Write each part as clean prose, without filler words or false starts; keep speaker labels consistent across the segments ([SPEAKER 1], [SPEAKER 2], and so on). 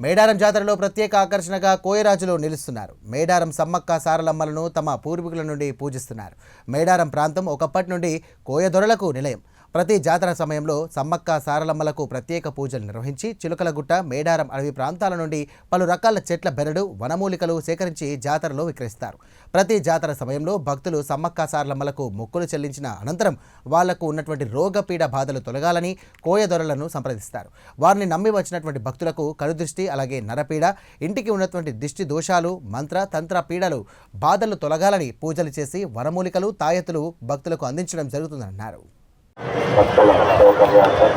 [SPEAKER 1] మేడారం జాతరలో ప్రత్యేక ఆకర్షణగా కోయరాజులు నిలుస్తున్నారు. మేడారం సమ్మక్క సారలమ్మలను తమ పూర్వీకుల నుండి పూజిస్తున్నారు. మేడారం ప్రాంతం ఒకప్పటి నుండి కోయదొరలకు నిలయం. ప్రతి జాతర సమయంలో సమ్మక్క సారలమ్మలకు ప్రత్యేక పూజలు నిర్వహించి చిలుకలగుట్ట, మేడారం అడవి ప్రాంతాల నుండి పలు రకాల చెట్ల బెరడు, వనమూలికలు సేకరించి జాతరలో విక్రయిస్తారు. ప్రతి జాతర సమయంలో భక్తులు సమ్మక్క సారలమ్మలకు మొక్కులు చెల్లించిన అనంతరం వాళ్లకు ఉన్నటువంటి రోగపీడ బాధలు తొలగాలని కోయదొరలను సంప్రదిస్తారు. వారిని నమ్మి వచ్చినటువంటి భక్తులకు కనుదృష్టి, అలాగే నరపీడ, ఇంటికి ఉన్నటువంటి దిష్టి దోషాలు, మంత్ర తంత్ర పీడలు బాధలు తొలగాలని పూజలు చేసి వనమూలికలు, తాయెత్తులు భక్తులకు అందించడం జరుగుతుందన్నారు.
[SPEAKER 2] భక్తుల సౌకర్యార్థం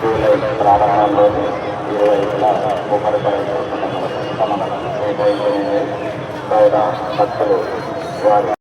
[SPEAKER 2] జూలై ప్రారంభంలో 20న భక్తులు వారి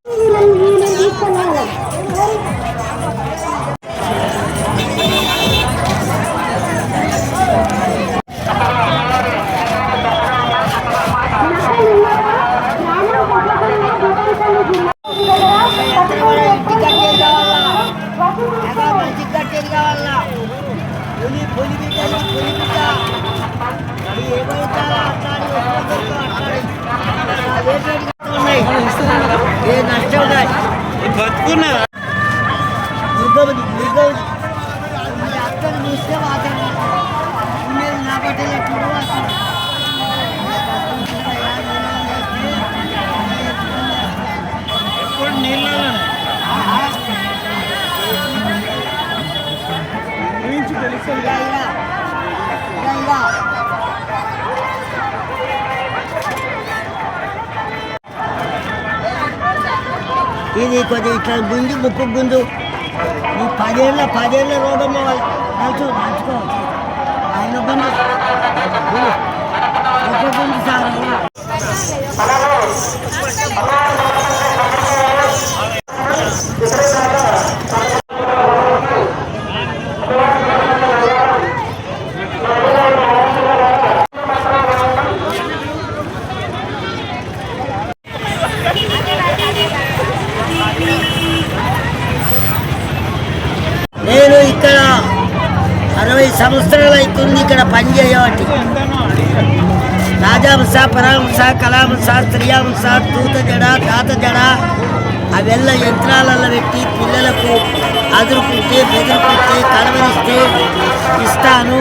[SPEAKER 3] ఇది కొద్దిగా ఇట్లా గుంజు ముక్కు గుంజు ఈ 10 ఏళ్ళ రోడ్డు నడుచుకోవచ్చు. ఆయన గుంజు ఒక గుంజు సార్ నేను ఇక్కడ 60 సంవత్సరాలు అవుతుంది ఇక్కడ పనిచేయబట్టి. రాజాంశ, పరాంశ, కళాంశ, స్త్రీయాంశ, తూత జడ, తాత జడ అవెల్ల యంత్రాలలో పెట్టి పిల్లలకు అదురుకుంటే, బెదురుకుంటే, కలవరిస్తే ఇస్తాను.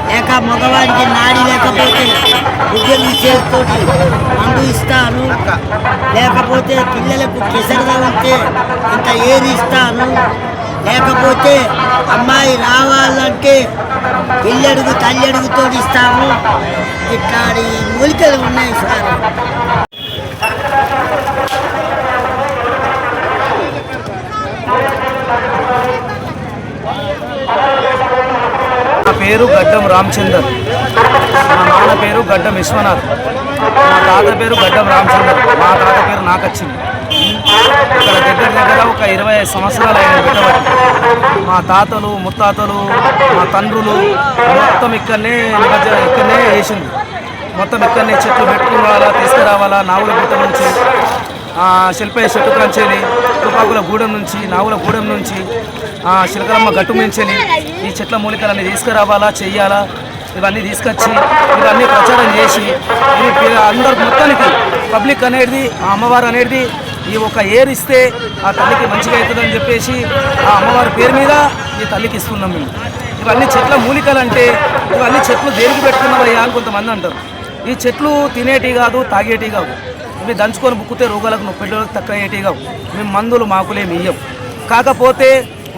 [SPEAKER 3] లేక మగవాడికి నాడి లేకపోతే ఉద్యోగం చేస్తోటి మందు ఇస్తాను. లేకపోతే పిల్లలకు కెసరగా ఉంటే ఇంత ఏది ఇస్తాను. లేకపోతే అమ్మాయి రావాలంటే పిల్లడుగు తల్లడుగుతో ఇస్తాము. ఇట్లాంటి మూలికలు ఉన్నాయి సార్.
[SPEAKER 4] నా పేరు గడ్డం రామచందర్, మా నాన్న పేరు గడ్డం విశ్వనాథ్, మా తాత పేరు గడ్డం రామచందర్, మా తాత పేరు నాకచ్చింది. ఇక్కడ దగ్గర ఒక 25 సంవత్సరాలు అయిన పెట్టబట్టి మా తాతలు, ముత్తాతలు, మా తండ్రులు మొత్తం ఇక్కడనే వేసింది. మొత్తం ఇక్కడనే చెట్లు పెట్టుకోవాలా, తీసుకురావాలా. నావుల గుట్ట నుంచి, శిల్పయ్య చెట్టు కంచెలి, తుపాకుల గూడెం నుంచి, నావుల గూడెం నుంచి, శిలకలమ్మ గట్టు మించెలి ఈ చెట్ల మూలికలన్నీ తీసుకురావాలా, చెయ్యాలా. ఇవన్నీ తీసుకొచ్చి ఇవన్నీ ప్రచారం చేసి అందరు మొత్తానికి పబ్లిక్ అనేది, ఆ అమ్మవారు అనేది ఈ ఒక ఏరు ఇస్తే ఆ తల్లికి మంచిగా అవుతుందని చెప్పేసి ఆ అమ్మవారి పేరు మీద ఈ తల్లికి ఇస్తున్నాం మేము. ఇవన్నీ చెట్ల మూలికలు అంటే ఇవన్నీ చెట్లు దేనికి పెట్టుకున్నావయ్యా అని కొంతమంది అంటారు. ఈ చెట్లు తినేటి కాదు, తాగేటి కాదు. ఇవి దంచుకొని బుక్కితే రోగాలకు నొప్పెళ్ళకి తక్కువ అయ్యేటి కావు. మేము మందులు మాకులేమి ఇయ్యం. కాకపోతే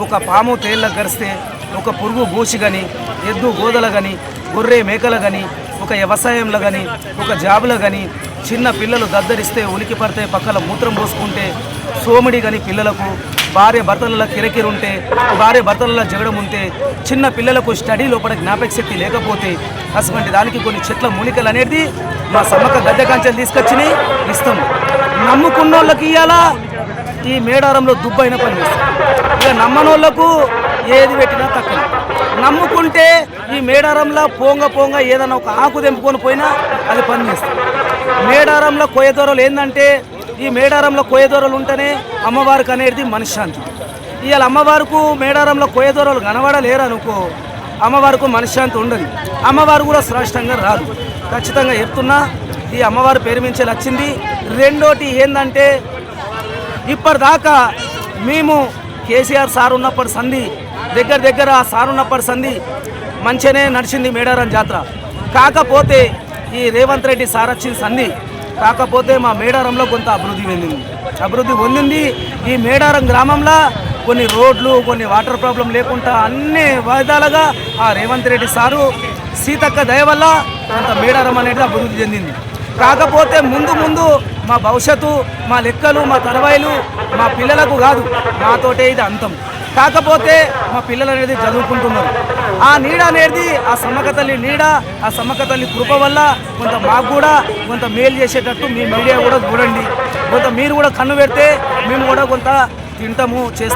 [SPEAKER 4] ఒక పాము తేళ్ళకు గరిస్తే, ఒక పురుగు బూసి కానీ, ఎద్దు గోదల కానీ, గొర్రె మేకలు కానీ, ఒక వ్యవసాయంలో కానీ, ఒక జాబులో కానీ చిన్న పిల్లలు దద్దరిస్తే, ఉలికి పడితే, పక్కల మూత్రం పోసుకుంటే, సోమిడి కానీ పిల్లలకు, భార్య భర్తలలో కిరకిరుంటే, భార్య భర్తలలో జగడం ఉంటే, చిన్న పిల్లలకు స్టడీ లోపల జ్ఞాపక శక్తి లేకపోతే అటువంటి దానికి కొన్ని చెట్ల మూలికలు అనేది మా సమ్మక్క గద్దె కంచెలు తీసుకొచ్చి ఇస్తాం. నమ్ముకున్న వాళ్ళకి ఇవ్వాలా, ఈ మేడారంలో దుబ్బైన పని చేస్తాం. ఇక నమ్మనోళ్లకు ఏది పెట్టినా తక్కువ. నమ్ముకుంటే ఈ మేడారంలో పోంగ ఏదైనా ఒక ఆకు తెంపుకొని పోయినా అది పని చేస్తాం. మేడారంలో కోయదొరలు ఏంటంటే ఈ మేడారంలో కోయదొరలు ఉంటేనే అమ్మవారికి అనేది మనశ్శాంతి. ఇవాళ అమ్మవారికి మేడారంలో కోయదొరలు కనబడలేరు అనుకో, అమ్మవారికి మనశ్శాంతి ఉండదు. అమ్మవారు కూడా శ్రేష్టంగా రాదు. ఖచ్చితంగా చెప్తున్నా, ఈ అమ్మవారి పేరు మించి వచ్చింది. రెండోటి ఏంటంటే, ఇప్పటిదాకా మేము కేసీఆర్ సార్ ఉన్నప్పటి సంధి దగ్గర ఆ సార్ ఉన్నప్పటి సంధి మంచిగానే నడిచింది మేడారం జాతర. కాకపోతే ఈ రేవంత్ రెడ్డి సార్ వచ్చిన సంధి కాకపోతే మా మేడారంలో కొంత అభివృద్ధి పొందింది. ఈ మేడారం గ్రామంలో కొన్ని రోడ్లు, కొన్ని వాటర్ ప్రాబ్లం లేకుండా అన్ని విధాలుగా ఆ రేవంత్ రెడ్డి సారు సీతక్క దయ వల్ల కొంత మేడారం అనేది అభివృద్ధి చెందింది. కాకపోతే ముందు మా భవిష్యత్తు, మా లెక్కలు, మా తరవాయిలు మా పిల్లలకు కాదు, మాతోటే ఇది అంతం. కాకపోతే మా పిల్లలు అనేది చదువుకుంటున్నారు. ఆ నీడ అనేది ఆ సమ్మక్క తల్లి నీడ, ఆ సమ్మక్క తల్లి కృప వల్ల కొంత మాకు కూడా కొంత మేలు చేసేటట్టు మీ మీడియా కూడా చూడండి. కొంత మీరు కూడా కన్ను పెడితే మేము కూడా కొంత తింటాము చేస్తాము.